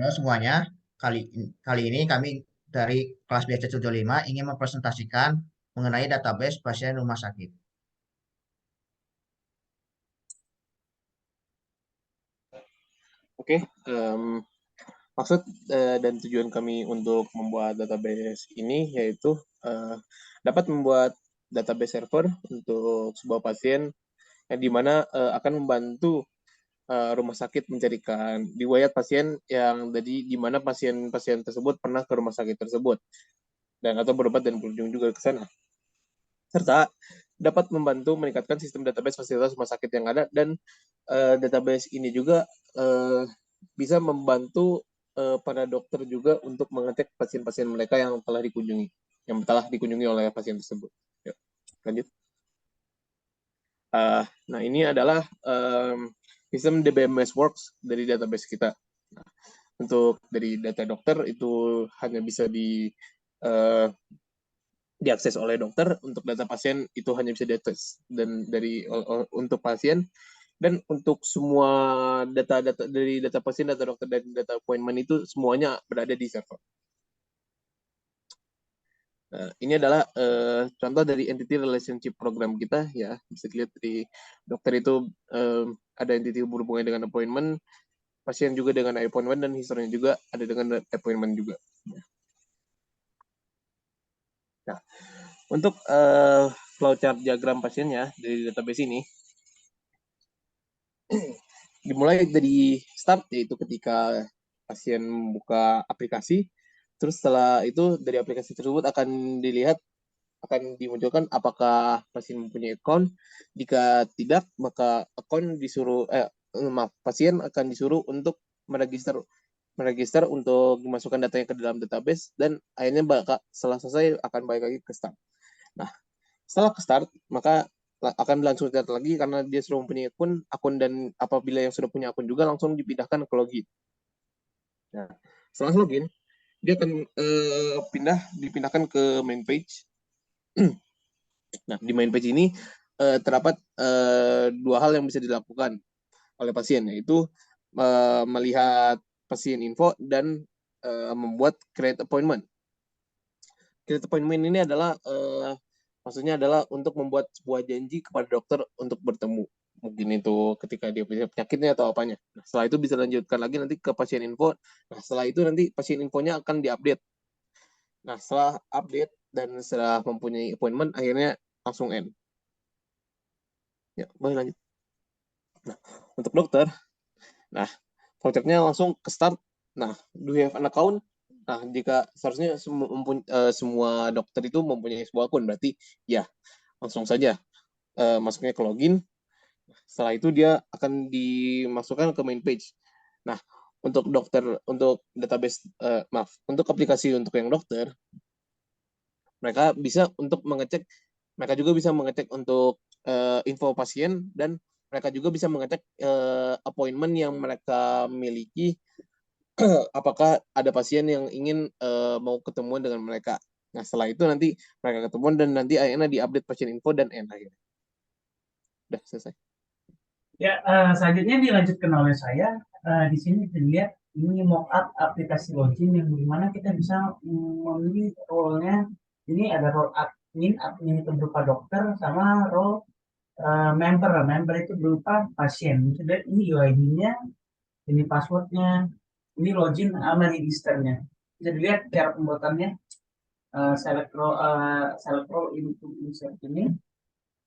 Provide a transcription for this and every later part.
Halo semuanya, kali ini kami dari kelas BC75 ingin mempresentasikan mengenai database pasien rumah sakit. Oke, maksud dan tujuan kami untuk membuat database ini yaitu dapat membuat database server untuk sebuah pasien yang dimana akan membantu rumah sakit mencarikan riwayat pasien yang dari di mana pasien-pasien tersebut pernah ke rumah sakit tersebut dan atau berobat dan berkunjung juga ke sana, serta dapat membantu meningkatkan sistem database fasilitas rumah sakit yang ada dan database ini juga bisa membantu para dokter juga untuk mengecek pasien-pasien mereka yang telah dikunjungi oleh pasien tersebut. Yuk, lanjut. Nah, ini adalah sistem DBMS Works dari database kita. Nah, untuk dari data dokter itu hanya bisa diakses oleh dokter, untuk data pasien itu hanya bisa diakses dan untuk pasien, dan untuk semua data-data dari data pasien, data dokter, dan data appointment itu semuanya berada di server. Nah, ini adalah contoh dari entity relationship program kita ya. Bisa dilihat di dokter itu ada entity berhubungan dengan appointment, pasien juga dengan appointment, dan historinya juga ada dengan appointment juga. Nah, untuk flowchart diagram pasiennya dari database ini dimulai dari start, yaitu ketika pasien membuka aplikasi. Terus setelah itu dari aplikasi tersebut akan dimunculkan apakah pasien mempunyai account. Jika tidak, maka pasien akan disuruh untuk meregister untuk dimasukkan datanya ke dalam database, dan akhirnya setelah selesai akan balik lagi ke start. Nah, setelah ke start, maka akan langsung terlihat lagi karena dia sudah mempunyai akun, dan apabila yang sudah punya akun juga langsung dipindahkan ke login. Nah, setelah login, dia akan dipindahkan ke main page. Nah, di main page ini terdapat dua hal yang bisa dilakukan oleh pasien, yaitu melihat pasien info dan membuat create appointment. Create appointment ini adalah maksudnya adalah untuk membuat sebuah janji kepada dokter untuk bertemu. Mungkin itu ketika dia punya penyakitnya atau apanya. Nah, setelah itu bisa lanjutkan lagi nanti ke pasien info. Nah, setelah itu nanti pasien infonya akan diupdate. Nah, setelah update dan setelah mempunyai appointment, akhirnya langsung end. Ya, boleh lanjut. Nah, untuk dokter, nah, projectnya langsung ke start. Nah, do you have an account? Nah, jika seharusnya semua dokter itu mempunyai sebuah akun, berarti ya langsung saja masuknya ke login. Setelah itu dia akan dimasukkan ke main page. Nah, untuk database, untuk aplikasi untuk yang dokter, mereka juga bisa mengecek untuk info pasien, dan mereka juga bisa mengecek appointment yang mereka miliki, apakah ada pasien yang ingin mau ketemuan dengan mereka. Nah, setelah itu nanti mereka ketemuan dan nanti akhirnya diupdate pasien info dan end akhirnya. Udah selesai. Ya, selanjutnya dilanjutkan oleh saya. Di sini dilihat ini mockup aplikasi login yang dimana kita bisa memilih role-nya. Ini ada role admin itu berupa dokter, sama role member itu berupa pasien. Jadi ini UID-nya, ini passwordnya, ini login sama registernya. Bisa dilihat cara pembuatannya. Select role insert ini,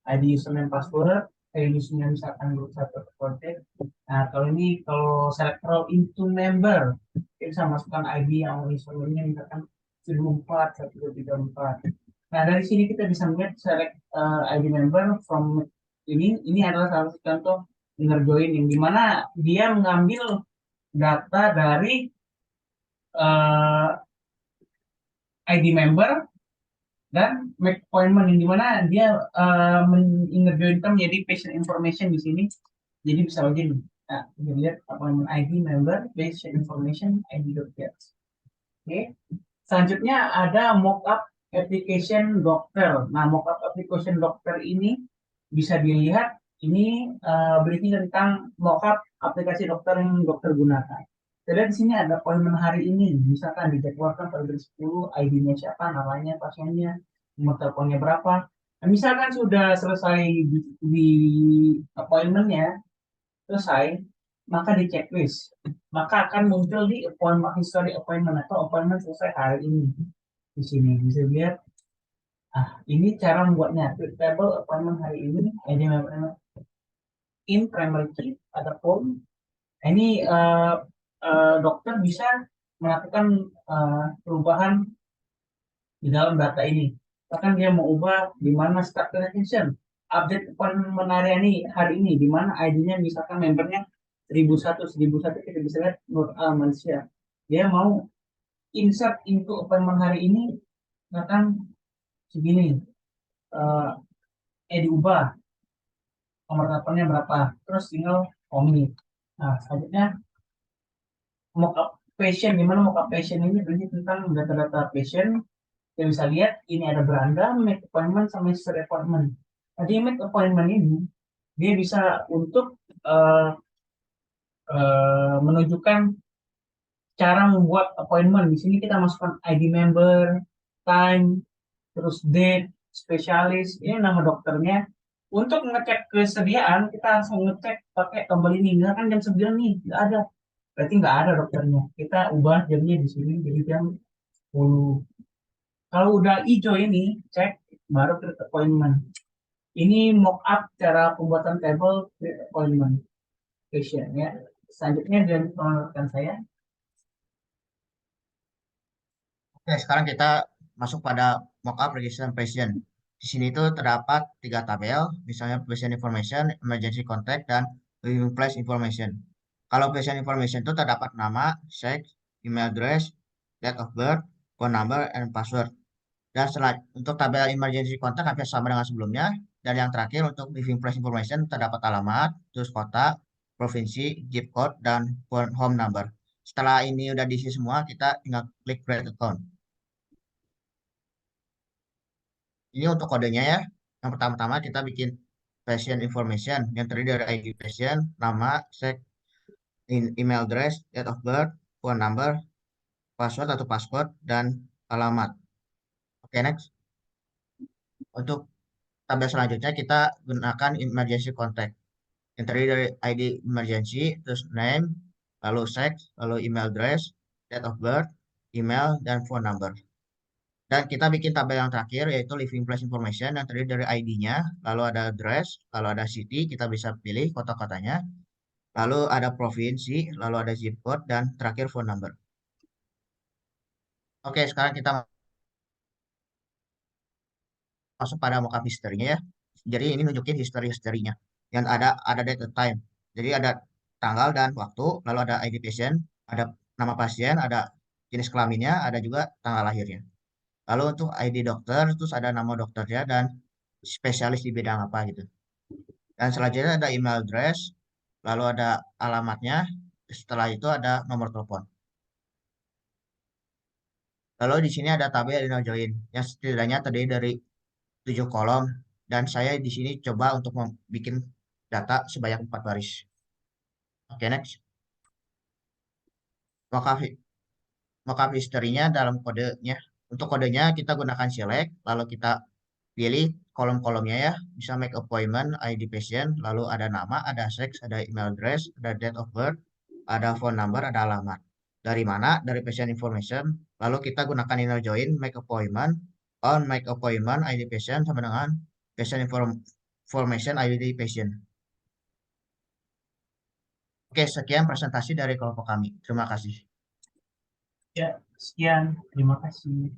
ID username password, username misalkan grup 1 kontak. Nah, kalau select role into member, kita bisa masukkan ID yang username-nya misalkan 1004, 1234. Nah, dari sini kita bisa melihat select ID member from ini adalah salah satu contoh inner join yang dimana dia mengambil data dari ID member dan make appointment yang dimana dia menginterjoinkan menjadi patient information di sini, jadi bisa login. Nah, kita lihat appointment ID member, patient information, ID.get. Oke. Selanjutnya ada mockup application dokter. Nah, mockup application dokter ini bisa dilihat ini briefing tentang mockup aplikasi dokter yang dokter gunakan. Kita lihat di sini ada appointment hari ini, misalkan dijadwalkan pada jam 10, ID-nya siapa, namanya, pasiennya, nomor teleponnya berapa. Nah, misalkan sudah selesai di appointment-nya, selesai, maka di checklist, maka akan muncul di appointment history appointment atau appointment selesai hari ini. Di sini bisa lihat, ini cara membuatnya. Table appointment hari ini, ID in primary key, ada form. Ini dokter bisa melakukan perubahan di dalam data ini. Bahkan dia mau ubah di mana start transaction, update appointment area ini hari ini, di mana ID-nya misalkan membernya 1001 kita bisa lihat Nur Malaysia. Dia mau insert into appointment hari ini, misalkan segini, diubah nomor teleponnya berapa, terus tinggal komit. Nah, selanjutnya mockup patient, gimana mockup patient ini berarti tentang data-data patient. Kita bisa lihat ini ada beranda, make appointment sama history appointment. Nah, di make appointment ini dia bisa untuk uh, menunjukkan cara membuat appointment. Di sini kita masukkan ID member, time, terus date, spesialis, ini nama dokternya. Untuk ngecek kesediaan, kita langsung ngecek pakai tombol ini. Misalkan jam 9 nih, nggak ada. Berarti nggak ada dokternya. Kita ubah jamnya di sini jadi jam 10. Kalau udah hijau ini, cek, baru create appointment. Ini mock up cara pembuatan table create appointment patient ya. Selanjutnya dan rekan saya. Oke, sekarang kita masuk pada mockup registration patient. Di sini tuh terdapat 3 tabel, misalnya patient information, emergency contact, dan living place information. Kalau patient information itu terdapat nama, sex, email address, date of birth, phone number, and password. Dan untuk tabel emergency contact hampir sama dengan sebelumnya. Dan yang terakhir untuk living place information terdapat alamat, terus kota, provinsi, zip code, dan home number. Setelah ini udah diisi semua, kita tinggal klik create account. Ini untuk kodenya ya. Yang pertama-tama kita bikin patient information yang terdiri dari ID patient, nama, sex, email address, date of birth, phone number, password atau passcode, dan alamat. Oke, next. Untuk tabel selanjutnya kita gunakan emergency contact yang terdiri dari ID emergency, terus name, lalu sex, lalu email address, date of birth, email, dan phone number. Dan kita bikin tabel yang terakhir yaitu living place information yang terdiri dari ID-nya, lalu ada address, lalu ada city, kita bisa pilih kota-kotanya, lalu ada provinsi, lalu ada zip code, dan terakhir phone number. Oke, sekarang kita masuk pada mockup history-nya ya. Jadi ini nunjukin history-historinya. Yang ada date and time. Jadi ada tanggal dan waktu, lalu ada ID patient, ada nama pasien, ada jenis kelaminnya, ada juga tanggal lahirnya. Lalu untuk ID dokter, terus ada nama dokternya dan spesialis di bidang apa gitu. Dan selanjutnya ada email address, lalu ada alamatnya, setelah itu ada nomor telepon. Lalu di sini ada tabel email join yang setidaknya terdiri dari 7 kolom dan saya di sini coba untuk membuat data sebanyak 4 baris. Oke, next. Mockup, mockup history-nya dalam kodenya. Untuk kodenya kita gunakan select, lalu kita pilih kolom-kolomnya ya. Bisa make appointment, ID patient, lalu ada nama, ada sex, ada email address, ada date of birth, ada phone number, ada alamat. Dari mana? Dari patient information. Lalu kita gunakan email join, make appointment, on make appointment, ID patient sama dengan patient information, ID patient. Oke, sekian presentasi dari kelompok kami. Terima kasih. Ya, sekian. Terima kasih.